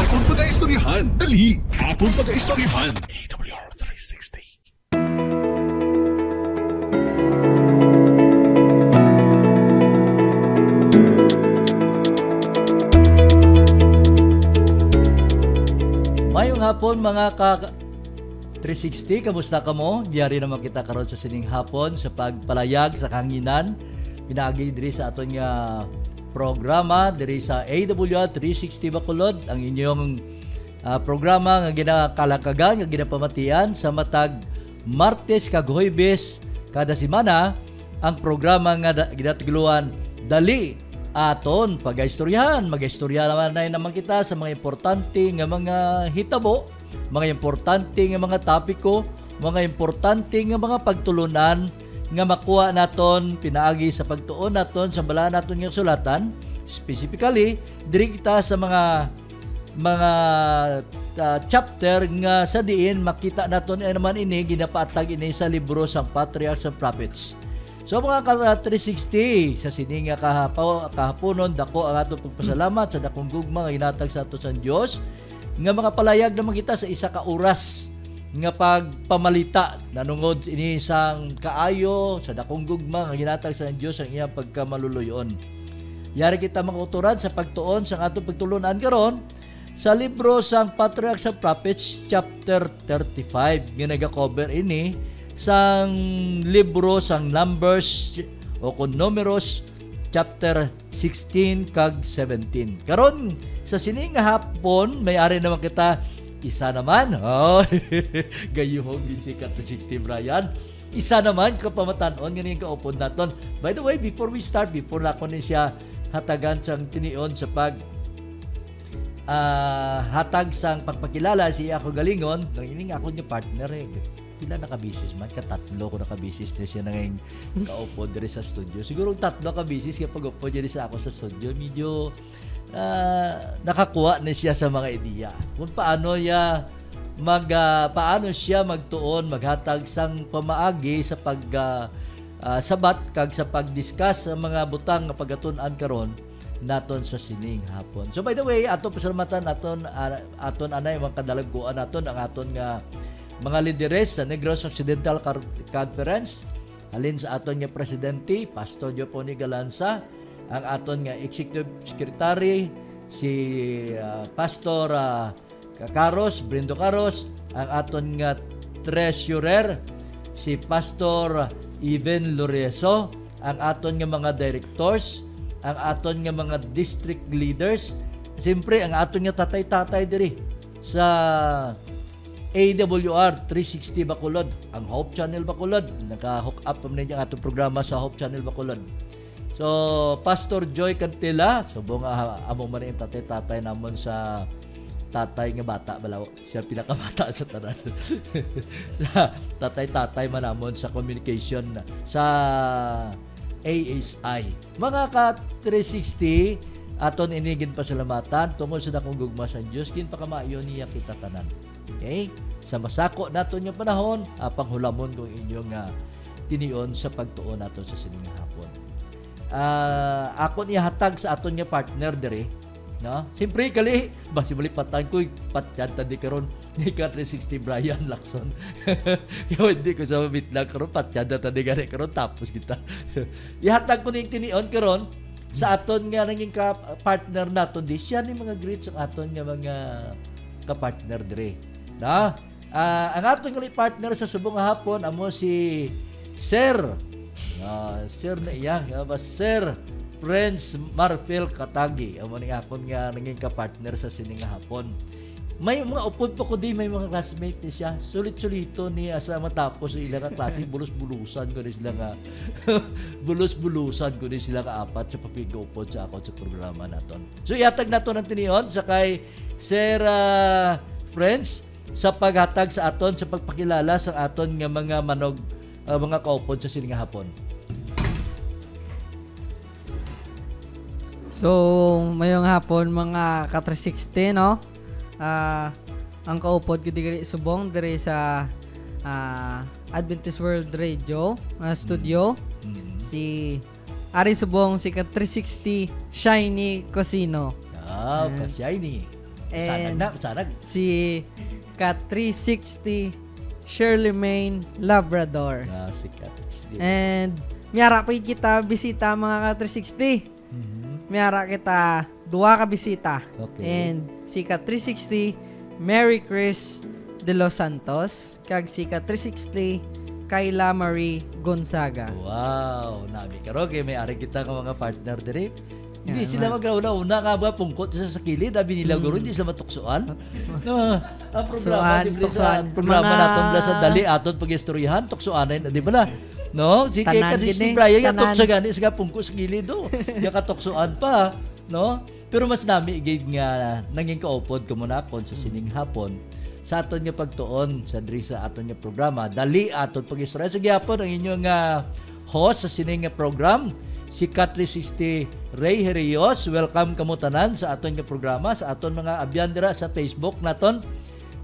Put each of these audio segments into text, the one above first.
Hapon Pag-Istoryahan. Dali! Hapon Pag-Istoryahan. AWR 360. Mayong hapon mga 360, kamusta ka mo? Biyari naman kita karon sa sining hapon sa pagpalayag sa kanginan. Pinaagi diri sa aton nga programa diri sa AWR 360 Bacolod, ang inyong programa nga ginakalakagan, nga ginapamatian sa matag Martes kag Huwebes kada semana. Ang programa nga ginatugluan Dali Aton Pag-Istoryahan. Mag-istorya naman kita sa mga importante nga mga hitabo, mga importante nga mga topiko, mga importante nga mga pagtulunan nga makuha naton pinaagi sa pagtuon naton sa bala naton nga sulatan. Specifically diri kita sa mga chapter nga sa diin makita naton naman ini ginapaatag ini sa libro sang Patriarchs and Prophets. So mga 360 sa sining nga kahaponon dako ang atong pagpasalamat sa dakong gugma nga ginatag sa aton sa Dios nga mga palayag naman kita sa isa ka oras nga pagpamalita nanungod ini sang kaayo sa dakong gugma nga ginatag sa Dios ang iyang pagkamaluluyon. Yari kita makuturan sa pagtuon sa atong pagtulunan karon sa libro sang Patriarchs and Prophets chapter 35 nga naga-cover ini sang libro sang Numbers o kung Numeros chapter 16 kag 17. Karon sa sining nga hapon may-ari naman kita isa naman. Gayuhog din si 360 Brian. Isa naman kapamatanon nga niyang kaupod naton. By the way, before we start, before na ko ni siya hatagan sang tinion sa pag hatag sang pagpakilala si ako galingon, nang ining ako niya partner pila nakabisis man, katatlo ko nakabisis na siya nanging kaupo diri sa studio. Siguro tatlo kabisis kapag upo diri sa ako sa studio, medyo nakakuha na siya sa mga ideya kung paano siya magtuon, maghatag sang pamaagi sa sabat kag sa pagdiscuss sa mga butang nga pagatun-an karon naton sa sining hapon. So by the way, aton pasalamatan aton anay mga kadalaguan naton ang aton nga mga lideres sa Negros Occidental Conference, alin sa aton nga presidente Pastor Joponi Galanza, ang aton nga executive secretary si Pastor Caros, Brindo Caros, ang aton nga treasurer si Pastor Iven Loreso, ang aton nga mga directors, ang aton nga mga district leaders, siyempre ang aton nga tatay-tatay diri sa AWR 360 Bacolod, ang Hope Channel Bacolod. Naka-hook up pa ninyo ang atong programa sa Hope Channel Bacolod. So, Pastor Joy Cantila, subong among man yung tatay-tatay namon sa tatay nga bata balaw. Siya pinakabata sa tanan. Sa tatay-tatay man namon sa communication sa ASI. Mga ka-360, aton inigin pasalamatan tungod sa dakong gugma sa Dios, kin pakamaayo niya kita tanan. Okay? Sa masako naton yung panahon, panghulamon kung inyong tinion sa pagtuon naton sa sining hapon. Ako niya hatag sa aton nga partner dere, no? Siyempre kali basi malipatan ko patyan tadi karon ni 360 Brian Lacson. Yo hindi ko sa bitlang karon patyan tadi gani karon tapos kita. Ihatag ko ning tinion karon sa aton nga naging partner naton di siya ni mga greets ang aton nga mga ka-partner dire. Na ang aton nga partner sa subong hapon amo si Sir Sir na iya Sir Prince Marfil Katagi, amo ni akon nga naging ka-partner sa sining hapon. May mga upod pa ko di, may mga classmate ni siya. Sulit-sulito ni asa matapos sa ilang klase, bulus-bulusan ko ni sila nga bulus-bulusan ko ni sila nga apat sa papig-upod sa ako sa programa naton. So ihatag naton ang tinion sa kay Sir Friends sa paghatag sa aton sa pagpakilala sa aton nga mga manog mga kaupod sa sining hapon. So mayong hapon mga ka-360 no. Ang kaupod ko diri subong diri sa Adventist World Radio studio. Si Ari subong si ka-360 Shiny Cosino. Ka-Shiny. And Sanag. si Ka360 Shirley Main Labrador. Sikat. And miyara pa kita bisita mga Ka360. Miyara kita duwa ka bisita. Okay. And si Ka360 Mary Chris de Los Santos kag si Ka360 Kayla Marie Gonzaga. Wow, nami karo kay may ari kita nga mga partner diri. Hindi Yeah, sila magkauna-una nga ba pungkot sa kilid, abi nila guro hindi sila matuksoan. No, ang programa Tuksoan. sa programa Mga- naton bla sa dali aton pagistoryahan tuksoanan di ba la? No, si kay Tanan kasi gini, si Brian nga tanan. tukso gani sa pungkot sa kilid do. Nga katuksoan pa, no? Pero mas nami gid nga nanging kaupod ko muna kon sa sining hapon sa aton nga pagtuon sa diri sa aton nga programa dali aton pagistorya sa gyapon ang inyong host sa sining nga program si Ka360 Ray Herios. Welcome kamo tanan sa aton nga programa sa aton mga abyan dira sa Facebook naton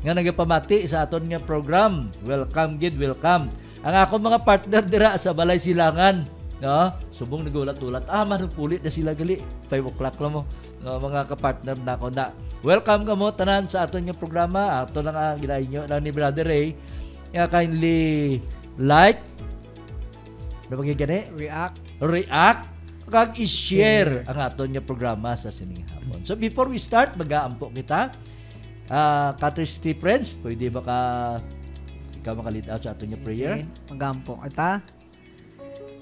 nga nagapamati sa aton nga program. Welcome gid, welcome. Ang akong mga partner dira sa Balay Silangan, no? Subong nagulat-ulat. Manupulit na sila gali. 5 o'clock lang mo. No, mga kapartner na ako na. Welcome kamo tanan sa aton nga programa. Ato lang ang ginainyo na ni Brother Ray. Kindly like, ano bang gani? React kag i-share ang aton nga programa sa sining hapon. So before we start, mag-aampo kita. Ka360 friends, pwede ba ikaw makalid out sa aton nga prayer? Magampo kita.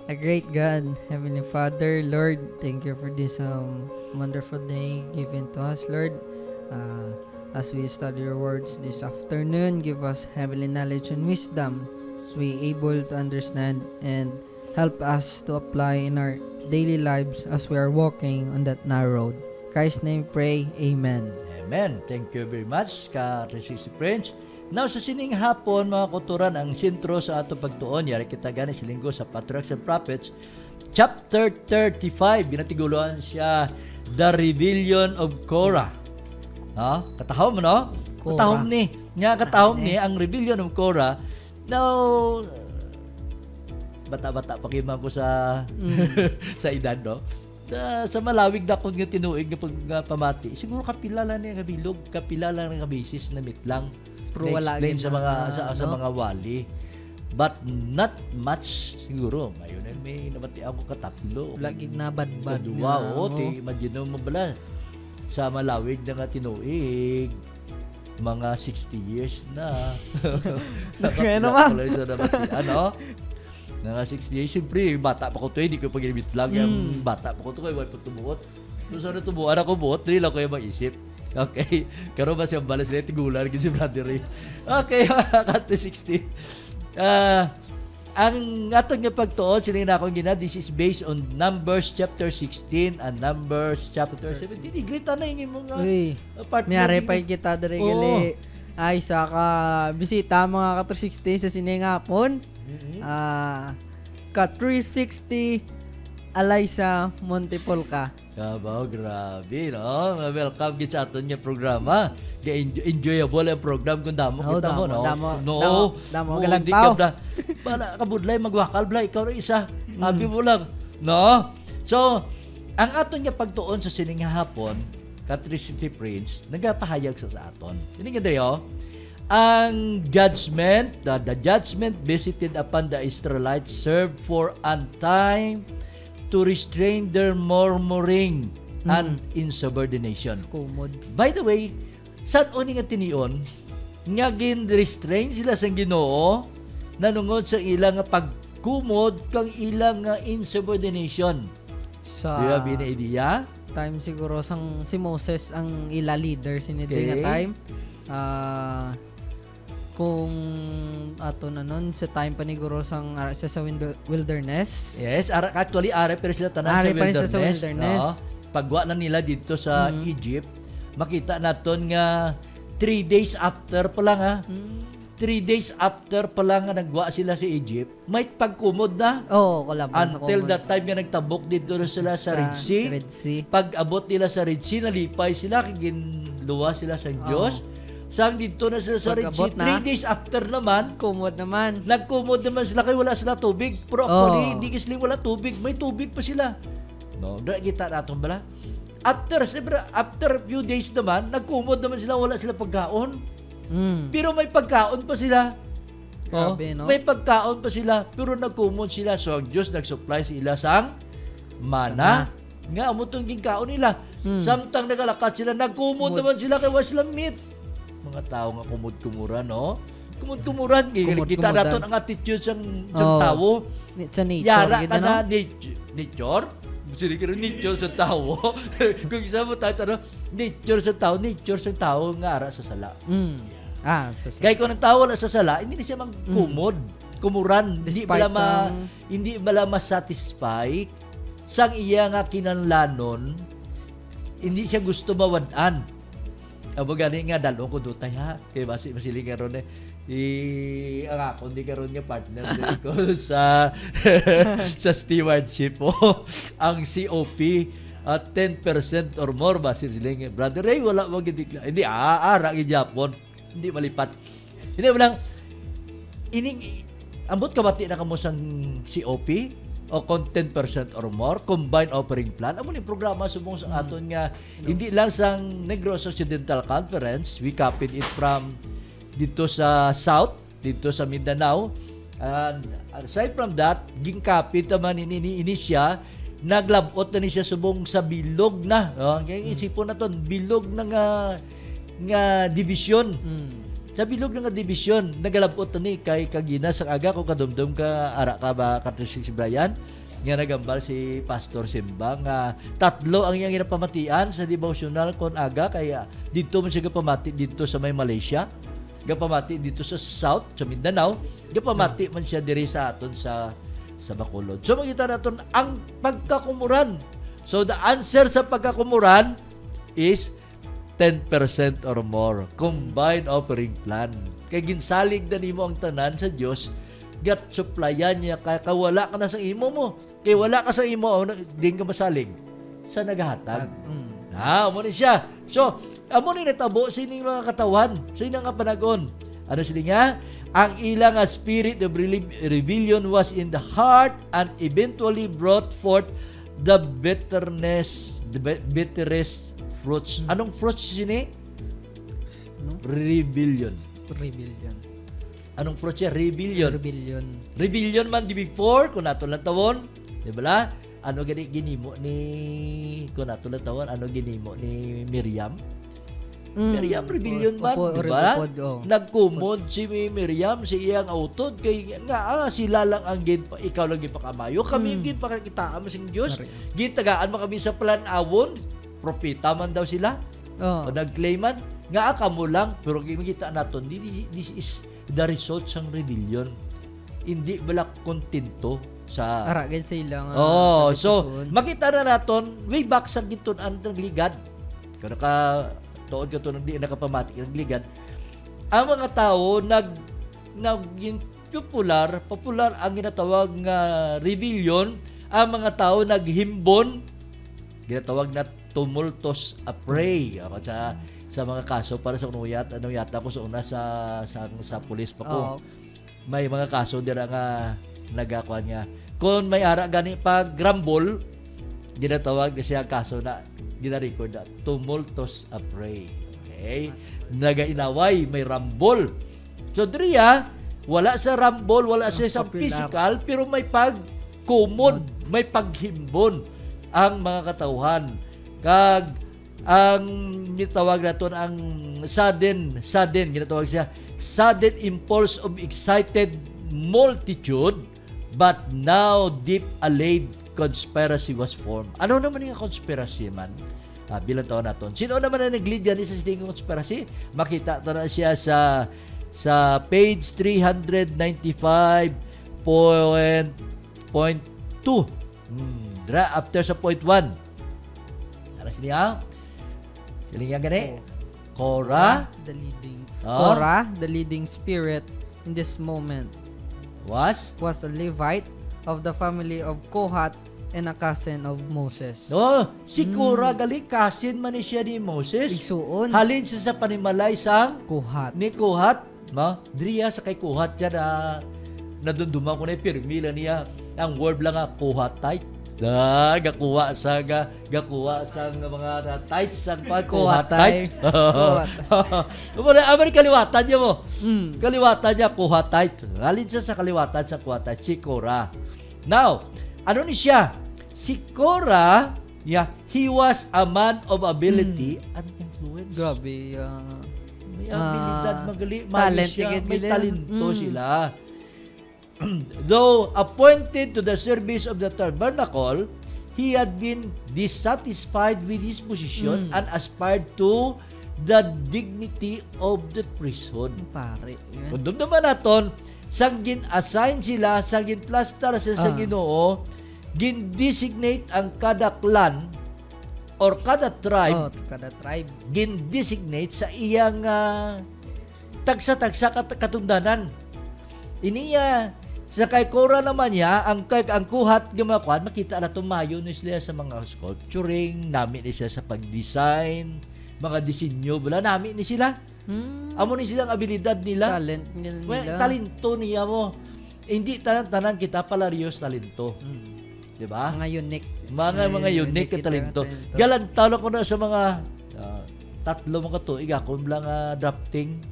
A great God, Heavenly Father, Lord, thank you for this wonderful day given to us, Lord. As we study your words this afternoon, give us heavenly knowledge and wisdom as we able to understand and help us to apply in our daily lives as we are walking on that narrow road. In Christ's name pray, Amen. Amen. Thank you very much, Ka360 friends. Now, sa sining hapon, mga kuturan, ang sentro sa ato pagtuon, yari kita gani sa linggo sa Patriarchs and Prophets, chapter 35, binatiguloan siya, The Rebellion of Korah. No? Katahom, no? Korah. Katahom ni. Nga katahom ni, ang Rebellion of Korah. Now, bata-bata pa kayo ko sa sa edad, no? Sa malawig na kung tinuig na pagpamati, siguro kapilala na yung kabilog, kapilala na yung kabisis na mitlang Pero wala na-explain gid sa mga na, sa no? mga wali. But not much siguro. Ngayon may nabati ako katatlo. Lagi na bad-bad Kadua, nga, o, no? imagine mo bala sa malawig na nga tinuig mga 60 years na. Ano ba? Ano? Nga 60 years, siyempre, bata pa ko to, hindi ko pag-ibit lang. Yung bata pa ko to, kaya wala pa tumuot. So, sana tumuot ako buot, hindi lang ko yung mag-isip. Okay. Karoon ba siyang balas na tigulan kasi si Brother Ray. Okay, Ka360. Ang aton nga pagtuon, sining na akong gina, this is based on Numbers chapter 16 and Numbers chapter 17. Igrita na yung mga Uy, partner. miyari pa kita dari gali. Ay, sa ka bisita mga Ka360 sa sining hapon. Ka360 Alaysa Montepolca. Kabaw, grabe, no? Welcome gid sa aton nga programa. Enjoyable ang program kung damo kita mo, no? Damo galang tao. Para kabudlay magwakal blay ikaw ra isa. Happy mo lang, no? So, ang aton nga pagtuon sa sining hapon, Ka360 Prince, nagapahayag sa aton. Ini nga dayo, ang judgment, the judgment visited upon the Israelites served for a time to restrain their murmuring and insubordination. Kumod. By the way, saan oni nga tinion nga gin-restrain sila sa Ginoo nanungod sa ilang nga pagkumod kang ilang nga insubordination. Sa Di ba bina-idea? time siguro si Moses ang ila leader siniding nga time. Kung ato na nun sa time pa ni Guro sa wilderness. Yes, actually are pero sila tanan Are pa rin sa sa wilderness. No? Pagwa na nila dito sa Egypt, makita naton nga 3 days after pa lang 3 days after pa lang nga nagwa sila sa Egypt, may pagkumod na. Kalaban sa Until kumod. that time nga nagtabok dito na sila sa Red Sea. Pag abot nila sa Red Sea, nalipay sila, ginluwa sila sa Diyos. Sang dito na sila sa Red Sea, 3 days after naman, kumod naman. nagkumod naman sila kay wala sila tubig. Pero actually, hindi kasi wala tubig. May tubig pa sila. No, da kita naton bala. After few days naman, nagkumod naman sila, wala sila pagkaon. Pero may pagkaon pa sila. Grabe, no? May pagkaon pa sila, pero nagkumod sila. So, ang Diyos nag-supply sa ila sang mana. Nga, amutong ginkaon nila. Samtang nagalakat sila, nagkumod naman sila kay wala silang meat. Mga tao nga kumud-kumuran, no? Kumud-kumuran. Kita natin ang attitude sang tao. Sa nature. Yara Kita, ka no? na nature. Sili ka rin nature sa tao. Kung isa mo tayo, nature sa tao nga ara sa sala. Kaya kung ang tao wala sa sala, hindi na siya magkumod. Kumuran. Hindi bala masatisfy sang iya nga kinanlanon, hindi siya gusto mawadaan. Abo gani nga dalong ko dutay ha. Kaya masiling nga ron ang ako, hindi ka ron nga partner ko sa stewardship po. Ang COP at 10% or more ba siling brother Ray, wala mag-declare. Hindi, ara in Japon. Hindi malipat. Hindi mo lang, ambot kabati na kamo sang COP o kung 10% or more, combined offering plan. Amo ni programa subong sa aton nga, hindi lang sang Negros Occidental Conference, we copied it from dito sa South, dito sa Mindanao. And aside from that, gingkapit naman ini siya, naglabot na ni siya subong sa bilog na. Kaya isipon na to, bilog na nga division. Sa bilog nga division, nagalabot na ni kay Kagina sa aga kung kadumdum ka, ara ka ba katusig si Brian, nga nagambal si Pastor Simba nga tatlo ang iyang ginapamatian sa devotional kon aga, kaya dito man siya pamati dito sa may Malaysia, gapamati dito sa South, sa Mindanao, gapamati man siya diri sa aton sa Bacolod. So makita naton ang pagkakumuran. So the answer sa pagkakumuran is 10% or more combined offering plan. Kay ginsalig na nimo ang tanan sa Dios, gat supplyan niya kay wala ka na sa imo mo. Kay wala ka sa imo, din ka masalig sa nagahatag. Amo ni siya. So, amo ni natabo sa ining mga katawan, sa ining nga panagon. Ano sila nga? Ang ilang spirit of rebellion was in the heart and eventually brought forth the bitterest fruits. Anong fruits sini? Rebellion. Anong fruits siya? Rebellion man di before, kung nato lang tawon. Di ba? Ano ginimo ni, kung nato lang tawon, ano ginimo ni Miriam? Miriam, rebellion man. Di ba? Nagkumod si Miriam, si iyang autod. Kaya nga, sila lang ang ikaw lang gipakamayo. Kami yung ginpakitaan mo sa Diyos. Gintagaan mo kami sa planawon. Propeta man daw sila. O nag-claiman, nga kamo lang, pero kita natin, this is the result sang rebellion. Hindi bala kontento sa aragin sa ilang. So makita na natin, way back sa gitun ang nagligad. Kung tuod ka to hindi nakapamatik nagligad. Ang mga tao popular ang ginatawag nga rebellion. Ang mga tao naghimbon, ginatawag na tumultos affray. Ako sa mga kaso para sa ano yata ko sa una sa pulis pa ko. May mga kaso dira nga nagakuan nga. Kung may ara gani pag grumble, ginatawag na siya kaso na gina-record na tumultos affray. Okay? Nagainaway, may rumble. So diriya, wala sa rumble, wala sa physical, pero may pagkumod, may paghimbon ang mga katauhan. Kag ang gitawag naton ang sudden ginatawag siya sudden impulse of excited multitude, but now deep allayed conspiracy was formed. Ano naman yung conspiracy man? Bilang taon naton. Sino naman na nag-lead yan sa sining conspiracy? Makita na siya sa page 395.2. After sa point 1. Sila nga gani? Korah, the leading spirit in this moment was a Levite of the family of Kohat and a cousin of Moses. Si Korah gali cousin man siya ni Moses. Igsuon. Halin siya sa panimalay sang Kohat. Ni Kohat, Driya sa kay Kohat siya na nadunduma ko na pirmila niya. Ang word lang nga Kohatite. Gakuha sa mga tights sa Kuha tight. Amari kaliwatan niya mo. Kaliwatan niya kuha tight. Alin siya sa kaliwatan sa kuha tight? Si Korah. Now, ano ni siya? Si Korah, he was a man of ability and influence. Grabe. May abilidad, talent, may talento sila. Though appointed to the service of the tabernacle, he had been dissatisfied with his position and aspired to the dignity of the priesthood. Pare. Kung naman natin, sang gin-assign sila, sang gin-plaster sa Ginoo, gin-designate ang kada clan or kada tribe, gin-designate sa iyang tagsa-tagsa katundanan. Iniya, sa kay Korah naman niya, ang kuhat gumakuan, makita na tumayo ni sila sa mga sculpturing, namin ni sila sa pag-design, mga disenyo, wala namin ni sila. Amo ni silang abilidad nila. Talent nila. Talento niya mo. Hindi tanan kita palarios talento. Diba? Mga unique. Mga unique ka talento. Galantalo ko na sa mga tatlo mga tuig ako lang drafting.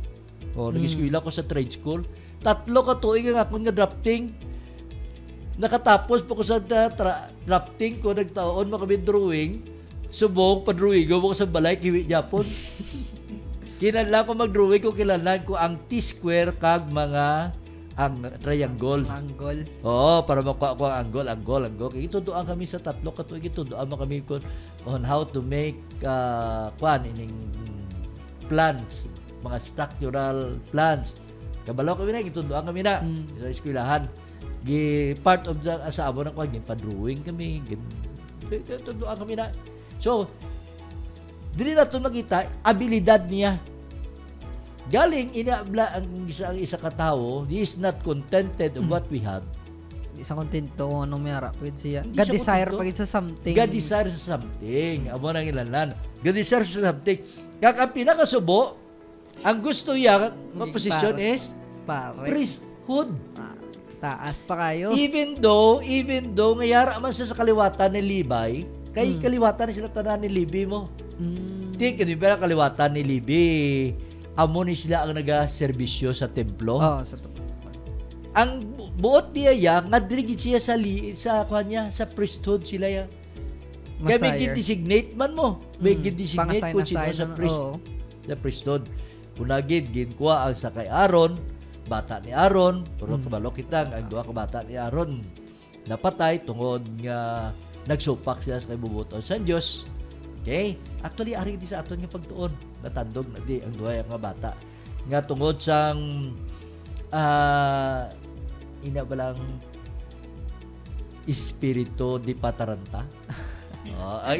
Nag-eskwela ko sa trade school. Tatlo ka tuig nga akong drafting. Nakatapos po ko sa drafting ko, nagtaon makami drawing. Subong, pa-drawing ko sa balay, kiwi Japon. Kinala ko mag-drawing ko, kilalan ko ang T-square kag mga ang triangle. Angle. Oo, para makuha ko ang angle. Kaya ituduan kami sa tatlo ka tuig, ituduan kami on how to make ining plans, mga structural plans. Kabalo kami na, ituduan kami na sa eskwelahan. Part of the asabo na ko, pa-drawing kami. Ituduan kami na. So, dili na ito makita, abilidad niya. Galing, inaabla ang isa katao, he is not contented of what we have. Hindi sa kontento kung anong mayara with siya. God-desire pa sa something. God-desire sa something. Amo nang ilalan. God-desire sa something. Kaya ang pinakasubo, ang gusto niya, posisyon is priesthood. Taas pa kayo. Even though ngayara man sa kaliwatan ni Levi, kay kaliwatan ni sila tanan ni Levi mo. Di kaliwatan ni Levi. Amo ni sila ang naga-serbisyo sa templo. Sa templo. Ang buot niya nga dirigid siya sa kanya sa priesthood sila ya. Kaya may gidesignate man mo. May gidesignate kung sino sa sa priesthood. Kunagid ginkuha ang sakay Aaron, bata ni Aaron, pero kabalo kita ang duha ka bata ni Aaron napatay tungod nga nagsupak siya sa kay bubuton sa Dios. Okay? Actually, ari di sa aton nga pagtuon. Natandog na di ang duha nga bata. Nga tungod sang ina balang espiritu di pataranta. Ang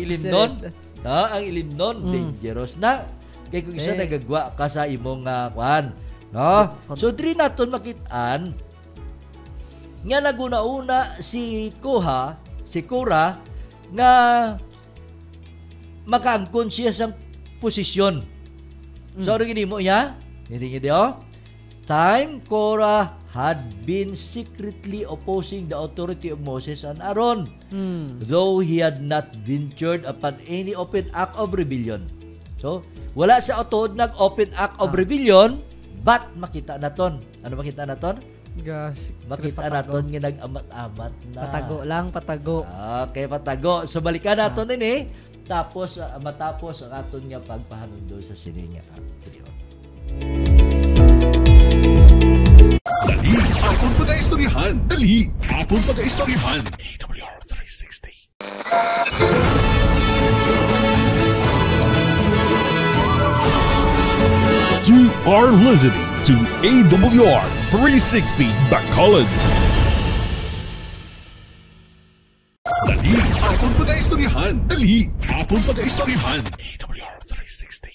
ilimnon, dangerous na. Kaya kung isa nagagwa ka sa imong kuan. No? So, diri naton makitaan nga naguna-una si Korah nga makaangkon siya sa posisyon. So, ano gini mo niya? Hindi Time Korah had been secretly opposing the authority of Moses and Aaron, though he had not ventured upon any open act of rebellion. So, wala sa otod nag-open act of rebellion, but makita naton. Ano makita naton? Makita naton nga nag-amat-amat na. Patago. Okay, patago. So, balikan naton din tapos, matapos ang aton nga pagpahanundo sa sininga. Dali, apon pag-istoryahan. Dali, apon pag-istoryahan. AWR 360. You are listening to AWR 360 Bacolod. Dali, apon pag-istoryahan. Dali, apon pag-istoryahan. AWR 360.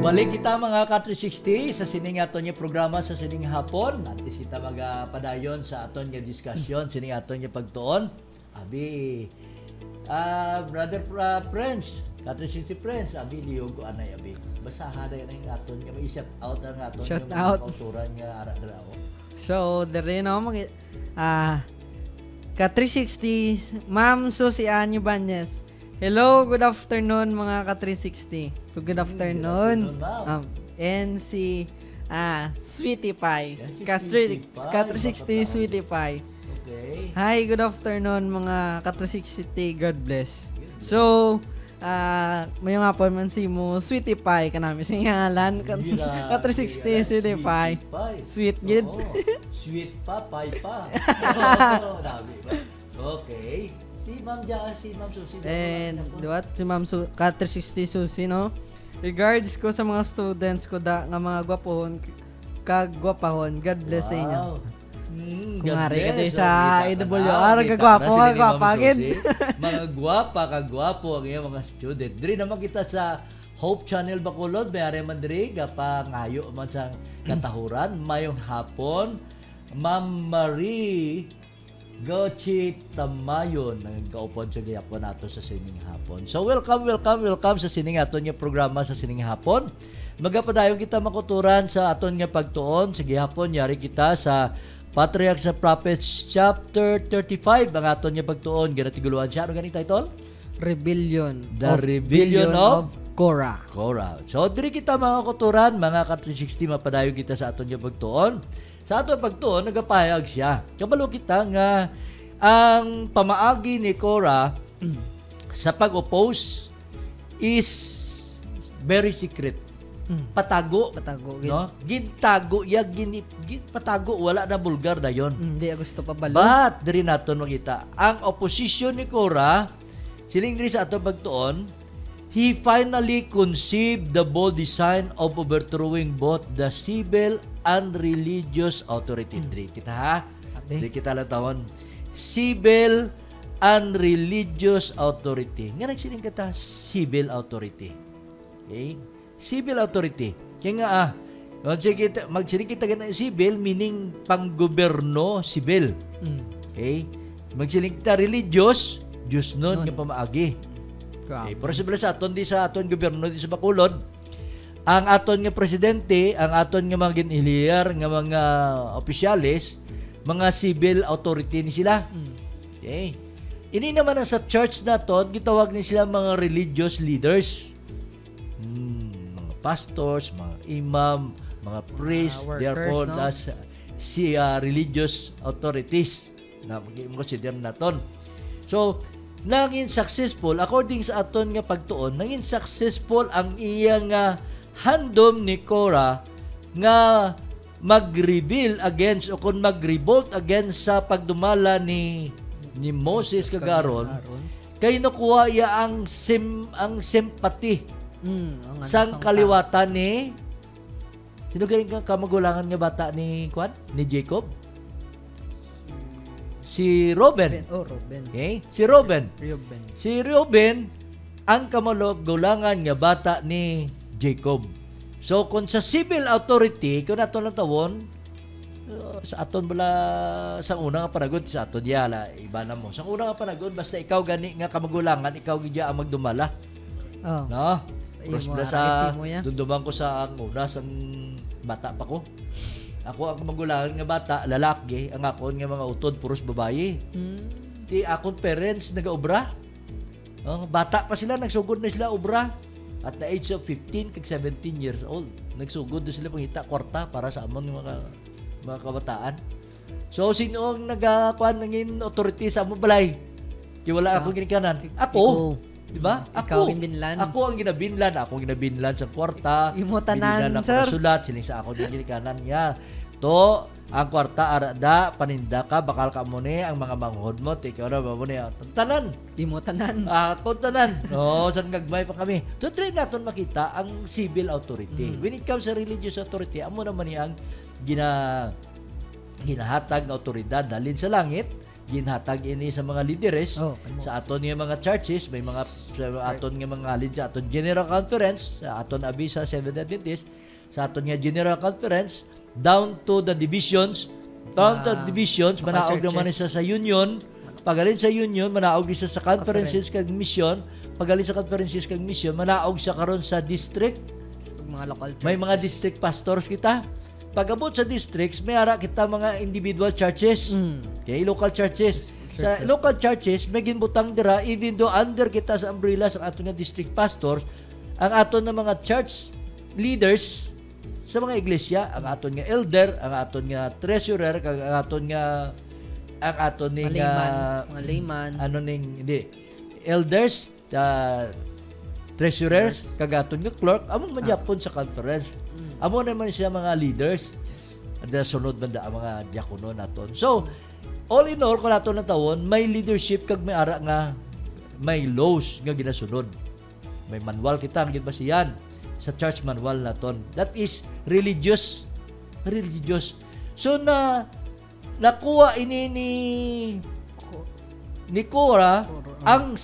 Balik kita mga ka-360 sa sining aton nga programa sa sining hapon. Antes kita magpadayon sa aton nga diskusyon, sining aton nga pagtuon. Abi, brother Prince, ka-360 Prince, abi liog ko anay abi. Basahan na yung aton nga may shout out ang aton shout nga out. kauturan nga ara dalaw. So, dere no, ka-360, Ma'am Susie Ann Ibanez. Hello, good afternoon mga ka-360. So, good afternoon. Ma'am. And si Sweetie Pie. Yan si Sweetie Pie. Ka-360 Sweetie Pie. Okay. Hi, good afternoon mga ka-360. God bless. So, may nga po man si mo Sweetie Pie ka namin singalan ka-360 Sweetie Pie. Sweet gid. Sweet pa, pie pa. Dami ba? Okay. Si Ma'am Susie. And what si Ma'am ka-360 Susie no? Regards ko sa mga students ko nga mga gwapon kagwapahon. God bless sa inyo. Kung hari ka din sa AWR, kagwapo. Mga kagwapo ang iyong mga student. Diri naman kita sa Hope Channel Bacolod, may ari man diri ngayo man sa katahuran, mayong hapon. Ma'am Marie Gochi Tamayon nagaupod sa gihapon nato sa sining hapon. So welcome sa sining aton nga programa sa sining hapon. Magapadayon kita makuturan sa aton nga pagtuon sa gihapon yari kita sa Patriarchs and Prophets chapter 35 ang aton nga pagtuon ginatiguluhan siya ano ganing title? Rebellion. The Rebellion of Korah. So diri kita mga kuturan mga ka-360 mapadayon kita sa aton nga pagtuon. Sa ato pagtuon nagapahayag siya. Kabalo kita nga ang pamaagi ni Korah sa pag-oppose is very secret. Patago, no? Gintago patago wala na bulgar dayon. Hindi gusto pa balo. But diri naton makita ang opposition ni Korah siling diri sa ato pagtuon. He finally conceived the bold design of overthrowing both the civil and religious authority. Diri kita ha. Diri kita latawan. Civil and religious authority. Nga nagsiling kita civil authority. Okay? Civil authority. Kaya nga magsiling kita ganang civil meaning panggoberno civil. Okay? Magsiling kita religious, Diyos nun nga pamaagi. Okay, pero sa aton di sa aton gobyerno di sa Bacolod, ang aton nga presidente, ang aton nga mga ginhiliyar nga mga opisyalis, mga civil authority ni sila. Okay. Ini naman sa church naton gitawag ni sila mga religious leaders. Mga pastors, mga imam, mga priest, therefore no? Religious authorities na consider naton. So nangin successful according sa aton nga pagtuon, nangin successful ang iyang handom ni Korah nga mag-reveal against o kung mag-revolt against sa pagdumala ni Moses kagaron kay nakuha iya ang sympathy sang kaliwatan ni sino galing kamagulangan nga bata ni Jacob? Si Reuben. Okay? Si Reuben. Si Reuben ang kamagulangan nga bata ni Jacob. So kung sa civil authority, kung aton lang tawon sa aton bala sa una nga panagod sa aton yala iba na mo. Sa una nga panagod basta ikaw gani nga kamagulangan, ikaw gidya ang magdumala. No? Pros sa dunduman ko sa una sang bata pa ko. Ako ang magulangan nga bata, lalaki, ang akon nga mga utod puros babae. Ti akon parents nagaobra. Bata pa sila, nagsugod na sila obra. At the age of 15 kag 17 years old, nagsugod na sila pangita kwarta para sa amon mga kabataan. So sino ang nagakuan nangin authority sa among balay? Kaya wala ako ginikanan. Ako. Di ba? Ako ang ginabinlan. Ako ginabinlan sa kwarta. Imo tanan, sir. Sulat siling sa ako ginikanan niya. To, ang kwarta arada paninda ka bakal ka mo ni ang mga manghod mo ikaw na mo ni tanan. Imo tanan. Ako tanan. No, san gagmay pa kami. To try naton makita ang civil authority. When it comes sa religious authority, amo naman ni ang ginahatag na otoridad dalin sa langit. Ginhatag ini sa mga lideres sa aton nga mga churches, may mga aton nga mga lead sa aton General Conference, sa aton abi sa Seventh Adventist, sa aton nga General Conference down to the divisions, manaog naman isa sa union, pagalin sa union manaog isa sa conferences kag mission, pagalin sa conferences kag mission manaog sa karon sa district, mga local churches. May mga district pastors kita. pag-abot sa districts, may ara kita mga individual churches. Okay, local churches. Sa local churches, may ginbutang dira, even though under kita sa umbrella sa aton nga district pastors, ang aton na mga church leaders sa mga iglesia, ang aton nga elder, ang aton nga treasurer, ang aton ning mga layman. Elders, treasurers, kagaton nga clerk, among magyapon sa conference. Amo naman siya mga leaders. At sunod man ang mga diakono naton. So, all in all, kung naton na tawon, may leadership kag may ara nga may laws nga ginasunod. May manual kita ang ginbasihan sa church manual naton. That is religious. So nakuha ini ni Korah ang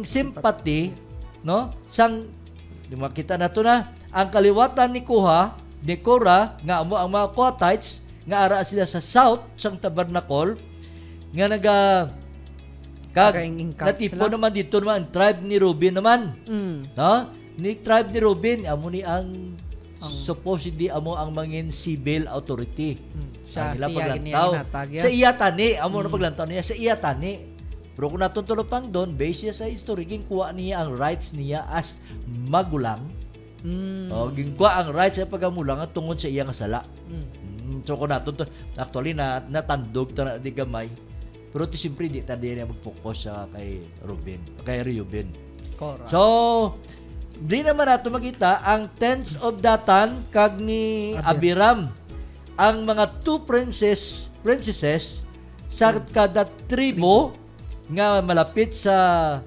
sympathy, no? Sang makita nato na ang kaliwatan ni Korah nga amo ang mga Kohathites nga ara sila sa south sang tabernacle nga natipo naman dito naman tribe ni Reuben naman. No? Ni tribe ni Reuben amo ni ang supposedly amo ang mangin civil authority. Siya sa iya tani amo na paglantaw niya sa iya tani. Pero kung naton tulopang doon, based sa history, ginkuha niya ang rights niya as magulang. Ginkuha ang rights sa pagamulang at tungod sa iyang sala. So kung naton to, actually natandog ta na di gamay. Pero ti siyempre di ta din mag-focus sa kay Reuben. So di naman nato makita ang tents of Datan kag ni Abiram, ang mga two princesses sa kada tribo nga malapit sa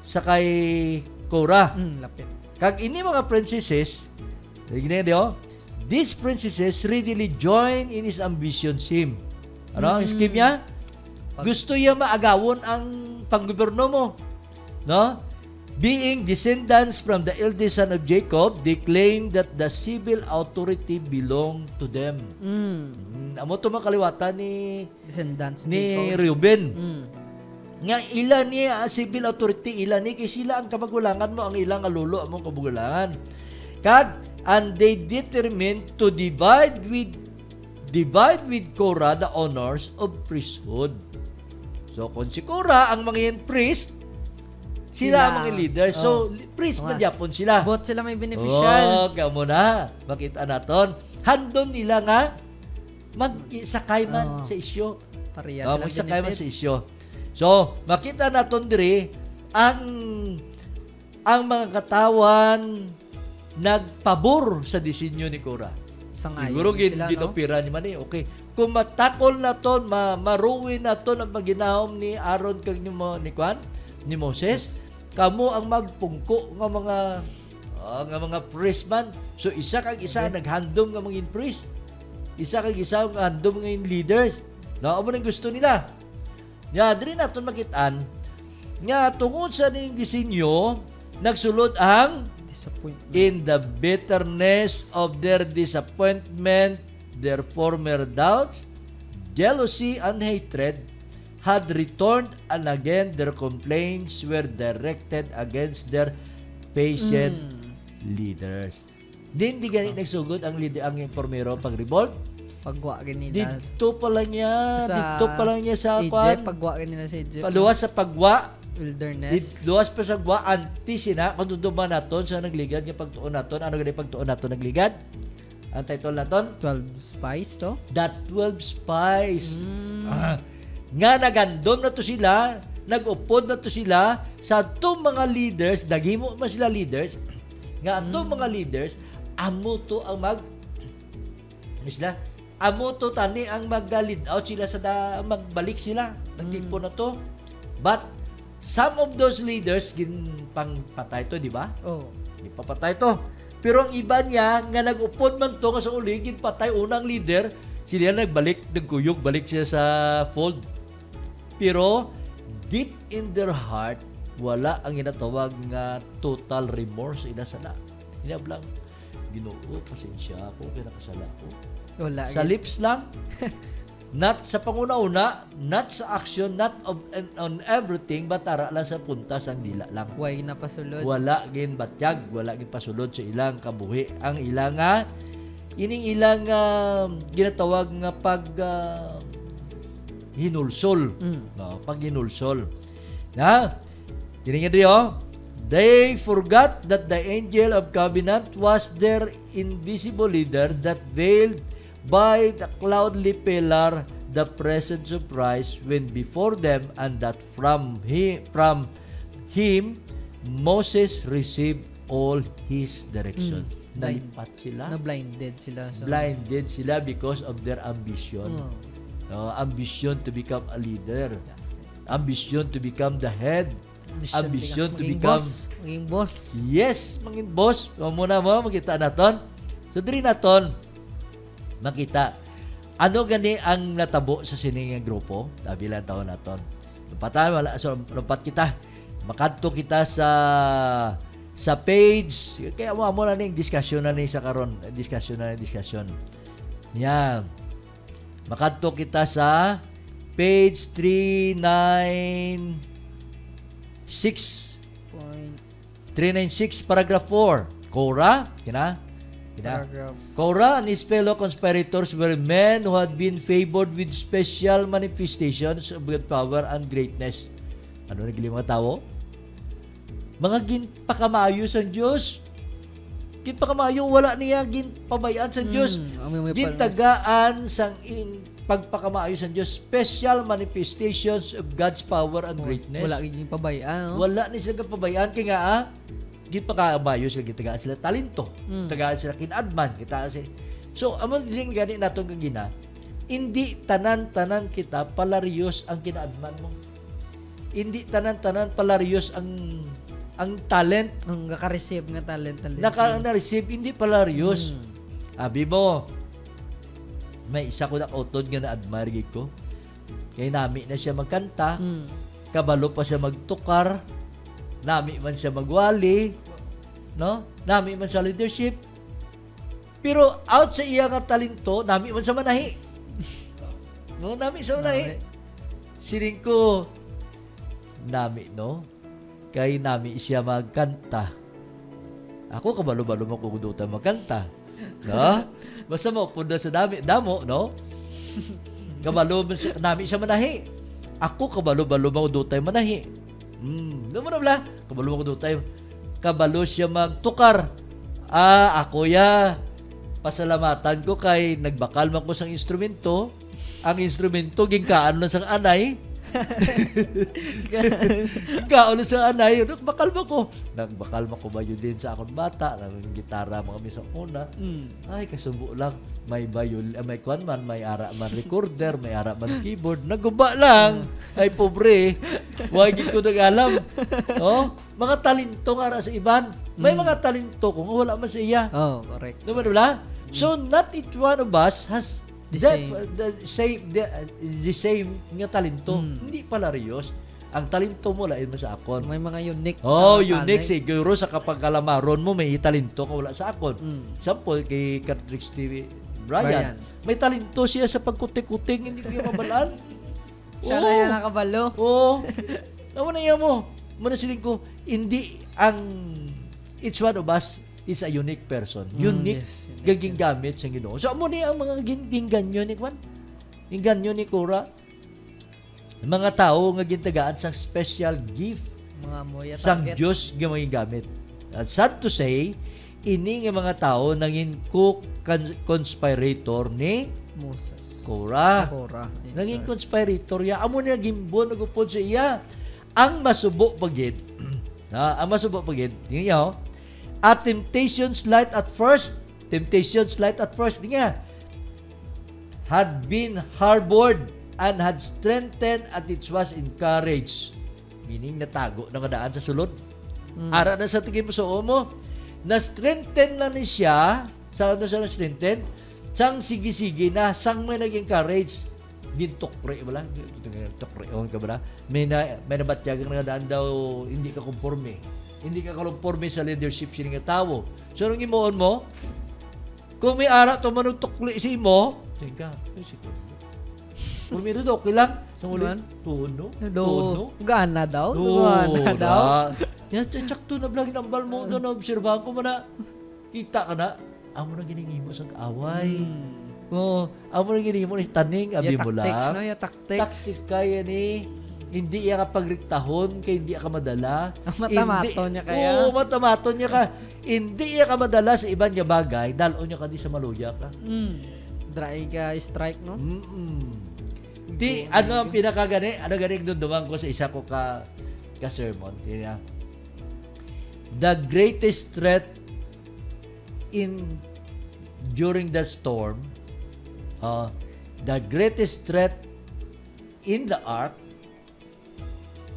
kay Korah. Lapit. Kag ini mga princesses, these princesses readily join in his ambition scheme. Ano ang scheme niya? Gusto niya maagawon ang panggoberno mo. No? Being descendants from the eldest son of Jacob, they claim that the civil authority belonged to them. Amo to makaliwatan ni descendants ni Reuben. Nga ilan niya civil authority, ilan ni kay sila ang kabagulangan mo, ang ilang alulo among kabagulangan. And they determined to divide with Korah the honors of priesthood. So kung si Korah ang mga priest, sila ang mga leaders. So priest man yapon sila. Both sila may beneficial. Kamo na makita naton. Handon nila nga magsakay man sa isyo. Pareha sila magsakay man sa isyo. So, makita naton diri ang mga katawan nagpabor sa disenyo ni Korah. Siguro ginopera ni man okay. Kung matakol naton, maruwi naton ang paginahom ni Aaron kag ni Moses, kamo ang magpungko nga mga priest man. So isa kag isa naghandom nga mga priest. Isa kag isa naghandom nga leaders. Amo nang gusto nila. Nga, diri naton makitaan nga tungod sa ning disenyo nagsulod ang disappointment. In the bitterness of their disappointment, their former doubts, jealousy, and hatred had returned, and again their complaints were directed against their patient leaders. Di ganit nagsugod ang leader ang informero pag revolt. Pagwa ganila. Dito pa lang niya sa Egypt, pagwa ganila sa Egypt. Paluwas sa pagwa, wilderness. Luwas pa sa pagwa, anti-sina, kung duduman naton sa nagligad, nga pagtuon naton, ano ganyan pagtuon naton nagligad? Ang title naton? 12 spies to? That 12 spies. Nga nagandom na to sila, nag-upod na to sila sa itong mga leaders, nagimo man sila leaders, nga itong mga leaders, amo to ang amo to tani ang mag-lead out sila sa magbalik sila ng tipo na to. But some of those leaders ginpangpatay to, di ba? Ginpapatay to. Pero ang iba niya nga nag-upod man to nga sa uli ginpatay unang leader, sila nagkuyog balik siya sa fold. Pero deep in their heart wala ang ginatawag nga total remorse inasala. Inablang Ginoo, pasensya ako, pinakasala ko. Wala. Sa lips lang. Not sa panguna-una, not sa action, not on everything, but ara lang sa puntas ang dila lang. Way na pasulod. Wala gin batyag, wala gin pasulod sa ilang kabuhi. Ang ilang ining ilang ginatawag nga pag hinulsol. No, pag hinulsol. Na, tiningan diyo, they forgot that the angel of covenant was their invisible leader that veiled by the cloudly pillar the presence of Christ when before them, and that from him Moses received all his direction. Nalipat sila. Na-blinded sila. So. Blinded sila because of their ambition. Ambition to become a leader. Ambition to become the head. Ambition to become maging boss. Yes, maging boss. Muna mo makita naton. So diri naton makita ano gani ang natabo sa siningang grupo bilang taon naton. Lumpat kita. Makadto kita sa page, kaya mo na ning discussion na ni sa karon, discussion. Yan. Makadto kita sa page 396 paragraph 4. Korah, Korah and his fellow conspirators were men who had been favored with special manifestations of God's power and greatness. Ano na mga tao? Mga ginpakamayo sa Diyos. Ginpakamayo, wala niya ginpabayaan sa Diyos. Gintagaan sang pagpakamayo sa Diyos. Special manifestations of God's power and greatness. Wala ginpabayaan. No? Wala ni sila pabayaan. Kaya nga, ginpakamayo sila, gintagaan sila talento. Tagaan sila kinadman. So, amon din gani naton kagina, hindi tanan-tanan kita palarios ang kinaadman mo. Hindi tanan-tanan palarios ang talent. Ang naka-receive nga talent. Na-receive, hindi palarios. Abi mo, may isa ko na utod nga na-admire ko. Kaya nami na siya magkanta, kabalo pa siya magtukar, nami man siya magwali, no? Nami man sa leadership. Pero out sa iya nga talento, nami man sa manahi. No, nami sa manahi. Siring ko, nami, no? Kay nami siya magkanta. Ako kabalo-balo mo kukudutan magkanta. No? Basta mo punda sa damo, no? Kabalo nami siya manahi. Ako kabalo-balo mo kudutan manahi. Naman na kabalo mo kudutan. Kabalo siya magtukar. Ako ya pasalamatan ko kay nagbakal man ko sang instrumento. Ang instrumento gingkaan lang sang anay. Kaon sa anay, bakal mo ko. Nagbakal mo ko ba yun din sa akong bata, ng gitara mga misang una. Ay, kasubo lang. May may kwan man, may ara man recorder, may ara man keyboard. Naguba lang. Ay, pobre. Wagi ko nag-alam. Oh, mga talento nga sa iban. May mga talento kung wala man sa iya. Oh, correct. Naman wala? So, not each one of us has the same nga talento. Hindi pala riyos. Ang talento mo lain mo sa akon. May mga unique. Unique siguro sa kapag kalamaron mo may talento ka wala sa akon. Example kay Catrix TV Brian. May talento siya sa pagkutik-kuting, hindi ko mabalaan. Siya na yan nakabalo. Naman na yan mo. Muna siling ko, hindi ang each one of us is a unique person. Unique. Gaging gamit sa Ginoo. So, amo ni ang mga ginganyo ni Kwan. Ginganyo ni Korah. Mga tao nga gintagaan sang special gift. Mga moya sang Diyos nga mga gamit. At sad to say, ini nga mga tao nangin co-conspirator ni Moses. Korah. Yes, nangin conspirator ya. Amo niya gimbon nagupod sa iya. Ang masubo pagid. Ang masubo pagid. Tingnan niyo. At temptation slight at first, had been harbored and had strengthened at it was encouraged. Meaning, natago na kadaan sa sulod. Ara na sa tingin mo sa mo, na-strengthen na ni siya, saan na siya na-strengthen? Sang sige-sige na, sang may nag-encourage. Gintokre, wala? Tokreon ka ba na? May nabatyagang na kadaan daw, hindi ka konforme. Hindi ka konforme sa leadership siya nga tao. So, nung imoon mo, kung may ara ito manutokli si mo, sige ka, Pumiro daw, okay lang. Nangulan, tuno. Gana daw. Yan, tsakto na vlog ng bal mo. Na observahan ko mo na. Kita ka na. amo na ginihimo sa kaaway. Amo na ginihimo ni taning abi mo lang. Tactics, no? Yung tactics. Taktik kaya ni hindi iya ka pagriktahon kay hindi ka madala. Matamato niya kaya. Oo, matamato niya ka. Hindi iya ka madala sa ibang nga bagay, dalon niya ka di sa maluya ka. Dry ka strike, no? Di ano ang pinakagani, ano ganing dunduman ko sa isa ko ka sermon. Kaya the greatest threat during the storm, the greatest threat in the ark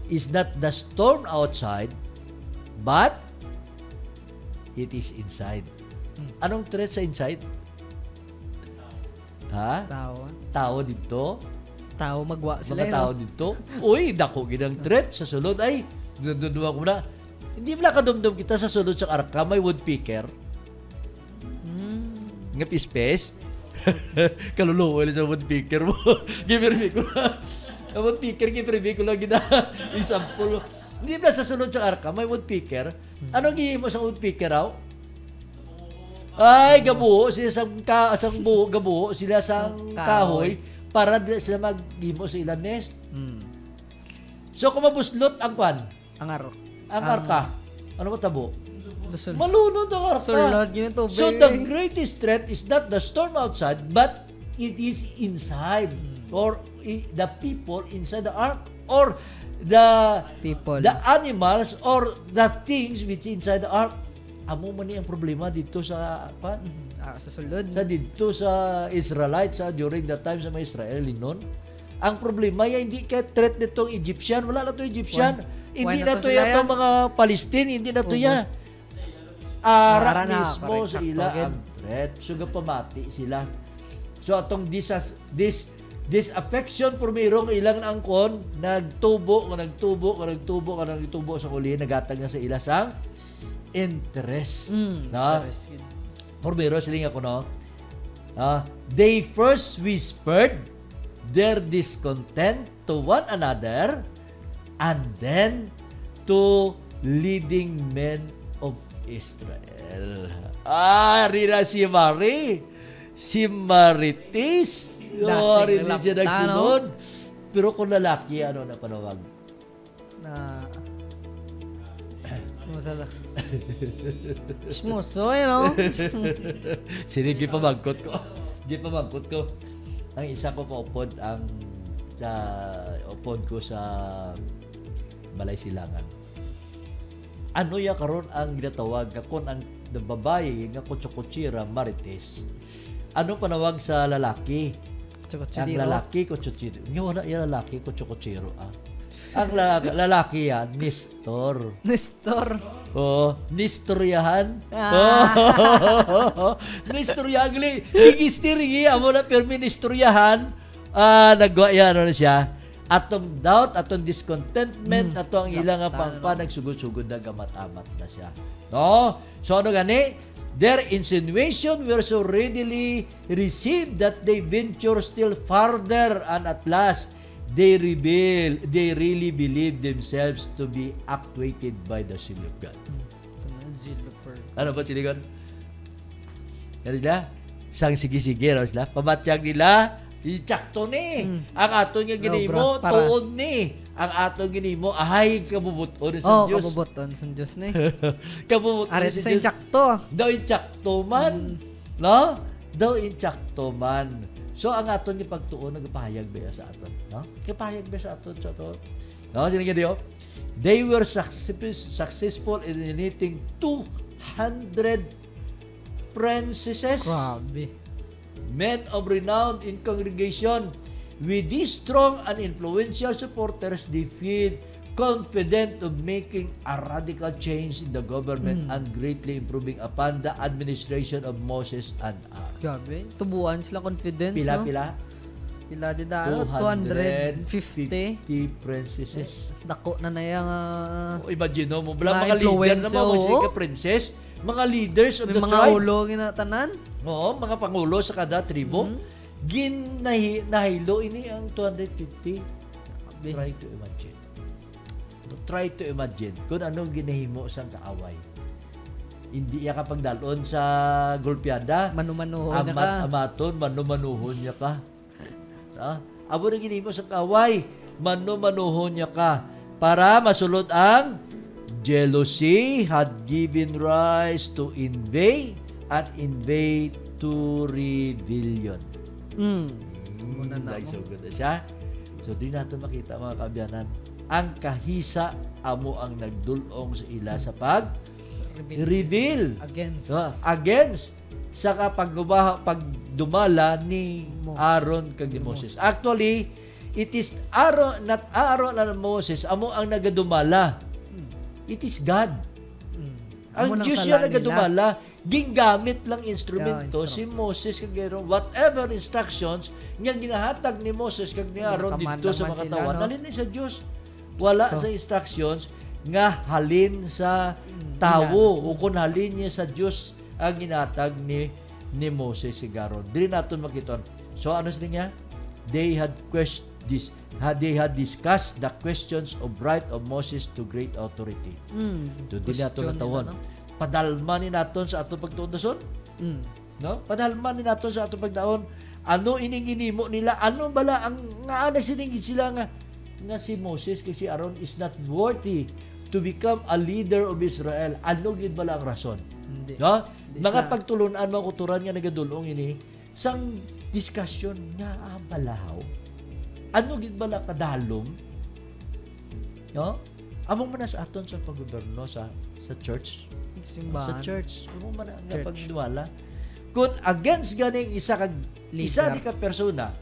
is not the storm outside, but it is inside. Anong threat sa inside? Ha? Tao dito? Tao magwa sila. Mga tao dito? Uy, dako ginang threat sa sulod. Ay, dunduwa ko na. Hindi mo na kadumdum kita sa sulod sa arka, may woodpecker. Nga pispes. Kaluluwa sa woodpecker mo. Gipirmi ko na. Ang woodpecker, gipirmi ko lang gina. Isampul. Hindi ba sa sulod sa arka, may woodpecker? Anong gihimo sa woodpecker raw? Ay, gabuo sila gabuo sila sa kahoy para sila maghimo sa ilang nest. So kung mabuslot ang kwan, ang arka, ano ba tabo? Malunod ang arka. So the greatest threat is not the storm outside, but it is inside, or the people inside the ark, or the animals, or the things which inside the ark. Amo man ni ang problema dito sa sa sulod. Sa dito sa Israelites during that time sa mga Israeli noon. Ang problema ya hindi kay threat nitong Egyptian, wala na to Egyptian. Hindi na to ya mga Palestine, hindi na to ya. Ara mismo sa ila ang threat. Suga pamati sila. So atong this affection for mayroong ilang angkon nagtubo sa uli nagatag na sa ila sang interest. Morbero sila nga kuno. They first whispered their discontent to one another and then to leading men of Israel. Rina si Maritis. Rina siya nagsunod. Pero kung lalaki, ano na panawag? Smuso, you know? Sige, gipamangkot ko. Ang isa ko kaupod upod ko sa Balay Silangan. Ano ya karon ang ginatawag kakon ang babae nga kutsukutsira marites? Ano panawag sa lalaki? Ang lalaki kutsukutsiro. Wala yung lalaki kutsukutsiro Ang lalaki yan, Nestor. Nestoryahan. Nestoryahan. Sige, stiringi. Amo na permi Nestoryahan. Nagwa yan, ano siya. Atong doubt, atong discontentment, atong ilang nagsugod-sugod na gamat-amat na siya. No? So, ano gani? Their insinuation were so readily received that they venture still farther, and at last, they really believe themselves to be actuated by the zeal of God. Ano ba sila? Ano sila? Sang sige-sige raw sila. Pabatyag nila, itsakto ni. Ang aton nga ginimo, tuon ni. Ang aton ginimo, ahay kabubuton sa Diyos. Kabubuton sa Diyos ni. Kabubuton sa Diyos. Arit sa intsakto. Daw intsakto man. No? Daw intsakto man. So, ang aton yung pagtuon, nagpahayag ba sa aton? No? Kapahayag ba sa aton? No? Sinigyan diyo? They were successful in knitting 200 princesses. Grabe. Men of renown in congregation. With these strong and influential supporters, they feel confident of making a radical change in the government and greatly improving upon the administration of Moses and Aaron. Grabe. Tubuan sila confidence, Pila? Pila di da, 250 princesses. Dako na yung imagine mo, mga leader naman, mga princess, mga leaders of the tribe. Mga ulo ginatanan. Oo, mga pangulo sa kada tribo. Nahilo ini ang 250. Try to imagine kung anong ginahimo sa kaaway. hindi ya kapag dalon sa golpeada. Manumanuhon na ka. Amaton, manumanuhon niya ka. Abo na ginimo sa kaway, manumanuhon niya ka. Para masulod ang jealousy had given rise to envy at envy to rebellion. Muna na So good na siya. So di natin makita mga kabyanan, ang kahisa amo ang nagdulong sa ila sa pag-reveal against sa pagdumala ni Aaron kag ni Moses. Actually, it is Aaron, not Aaron and Moses, amo ang nagadumala. It is God. Ang Diyos siya nagadumala. Gingamit lang instrumento si Moses kag Aaron. Whatever instructions nga ginahatag ni Moses kag ni Aaron dito sa mga katawan, halin sa Diyos. Wala sa instructions nga halin sa tawo o kung halin niya sa Diyos ang ginatag ni Moses si Aaron. Dili naton makita. So ano sa niya? They had discussed the questions of right of Moses to great authority. To di naton natawon. Padalman ni naton sa ato pagtuon. No? Padalman ni naton sa ato pagdaon. Ano ininginimo nila? Ano bala ang nga nagsiningid sila nga si Moses kay si Aaron is not worthy to become a leader of Israel. Ano gid bala ang rason? No? Mga pagtulunan mo kuturan nga nagadulong ini sang discussion nga balahaw. Ano gid bala kadalom? No? Among man sa aton sa paggoberno sa church. Simbahan. Sa church. Among man nga pagduwala. Kung against ganing isa di ka persona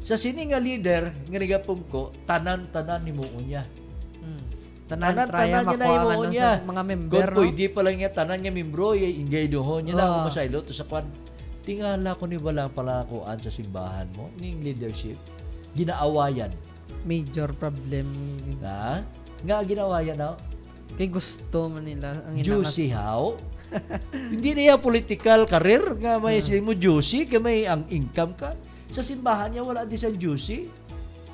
sa sini nga leader nga nagapungko tanan-tanan ni muon niya. Tanan niya na imuon niya. Mga member, kung pwede pa lang niya tanan niya membro ingay dohon niya lang masaylo to sa kwan. Tingala ko ni balang palakuan sa simbahan mo ning leadership. Ginaawayan. Major problem. Nga ginawayan na. Kay gusto man nila ang juicy how? Hindi niya political career nga may mo juicy kay may ang income ka. Sa simbahan niya wala di sa juicy.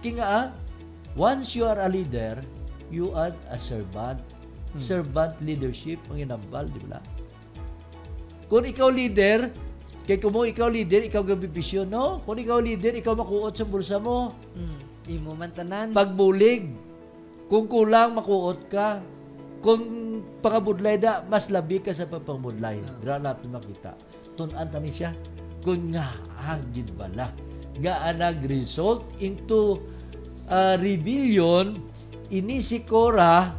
Kaya once you are a leader, you are a servant. Servant leadership ang inambal, di ba? Kung ikaw leader, kay kung ikaw leader, ikaw gabipisyon, no? Kung ikaw leader, ikaw makuot sa bulsa mo. Imo man tanan. Pagbulig. Kung kulang, makuot ka. Kung pangabudlay da, mas labi ka sa pagpangabudlay. Dira natin makita. Tunan tani siya. Kung nga, hagid bala. Nga nag-result into rebellion, ini si Korah,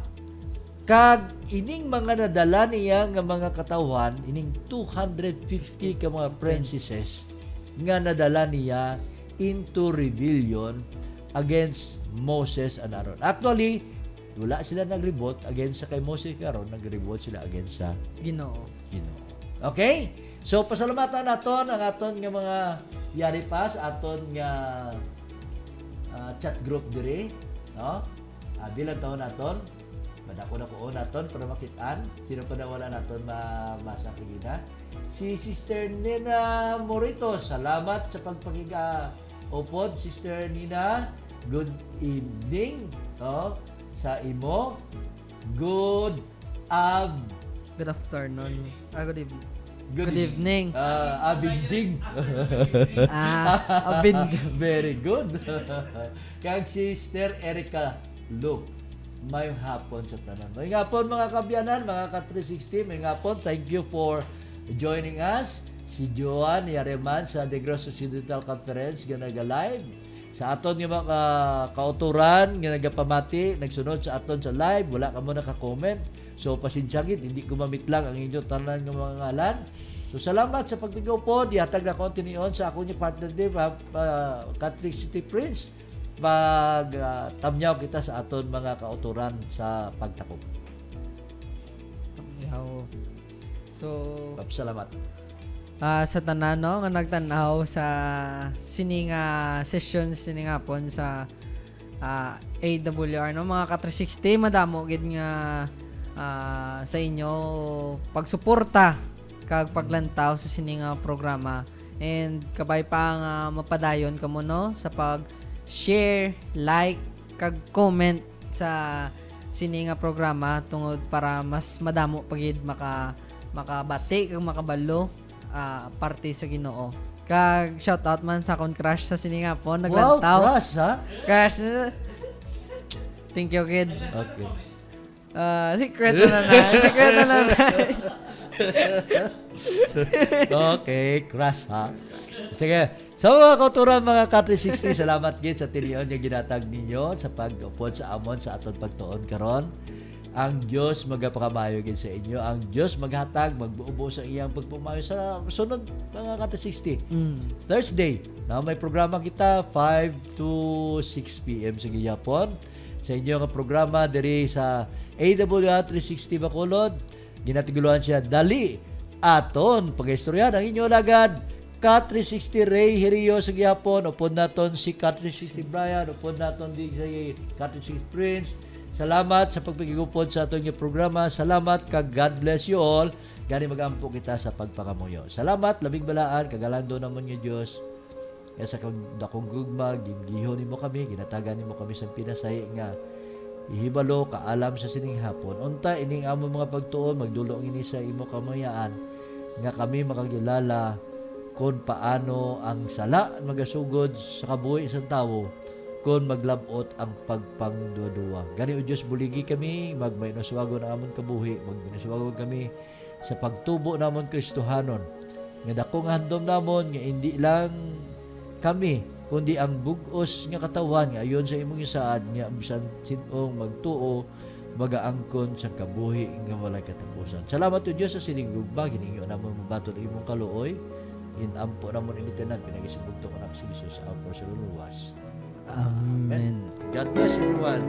kag ining mga nadala niya nga mga katawhan, ining 250 ka mga princesses, nga nadala niya into rebellion against Moses and Aaron. Actually, wala sila nag-revolt against sa kay Moses and Aaron, nag-revolt sila against sa Ginoo. Okay? So, pasalamatan naton ang aton nga mga yari pas, aton nga chat group diri, no? Bilang taon naton, madako naton para makitaan. Sino pa na wala naton mabasa kagina? Si Sister Nina Morito, salamat sa pagpakiga upod, Sister Nina. Good evening, no? Sa imo. Good afternoon. Good evening. Good evening. Abindig. Abindig. Very good. Kag Sister Erica Luke. May hapon sa tanan. May hapon mga kabyanan, mga ka-360. May hapon. Thank you for joining us. Si Joan Yareman sa Negros Occidental Conference nga naga-live. Sa aton nga mga kauturan nga nagapamati, nagsunod sa aton sa live, wala ka mo naka-comment. So pasinsyagit, hindi gumamit lang ang inyong tanan ng mga ngalan. So salamat sa pagbigaw po. Dihatag na kontinuon sa ako ni partner din, Catholic City Prince. Tamyaw kita sa aton mga kauturan sa pagtakop. So, salamat. Sa tanan no nga nagtan-aw sa sininga sessions sininga pon sa AWR no mga ka-360 madamo gid nga sa inyo pagsuporta kag paglantaw sa sininga programa and kabay pa nga mapadayon kamo no sa pag-share, like kag comment sa sininga programa tungod para mas madamo pagid maka makabati kag makabalo parte sa Ginoo. Kag shout out man sa akong crush sa siningapon naglantaw. Wow, crush, ha? Crush. Thank you, kid. Okay. Secret na. Secret na. Okay, crush, ha? Sige. So, mga kauturan, mga Ka360, salamat gid sa tinion yung ginatag ninyo sa pag-upod sa amon sa aton pagtuon karon. Ang Diyos magapakamayo gid sa inyo. Ang Diyos maghatag, magbuubo sa iyang pagpumayo sa sunod, mga Ka360. Thursday, na may programa kita 5 to 6 p.m. sa gihapon. Sa inyo nga programa diri sa AWR 360 Bacolod. Ginatiguloan siya dali aton pag-istorya ng inyo lagad Ka360 Ray Hirio sa gihapon. Upod naton si Ka360 Brian, upod naton di sa Ka360 Prince. Salamat sa pagpagigupod sa atong programa. Salamat kag God bless you all. Gani magampo kita sa pagpakamuyo. Salamat, labing balaan, kagalando namon nga Dios. Kaya sa dakong gugma, gingihon nimo kami, ginatagan nimo kami sa pinasay nga ihibalo kaalam sa sining hapon. Unta ining amo mga pagtuon magdulong ini sa imo kamayaan nga kami makagilala kung paano ang sala magasugod sa kabuhi sa tawo kung maglabot ang pagpangduwa-duwa. Gani o Diyos, buligi kami, magmainuswagon ang amon kabuhi, magmainuswagon kami sa pagtubo namon Kristohanon. Nga dako nga handom namon, nga hindi lang kami, kundi ang bugos nga katawan, nga ayon sa imong isaad, nga bisan sinong magtuo, magaangkon sa kabuhi nga walay katapusan. Salamat o Diyos sa sinigugba, gininyo namon mabatol imong kaluoy, inampo namon imitanan, pinagisibugto ka na si Jesus, ang porsa luluwas. Amen. God bless everyone.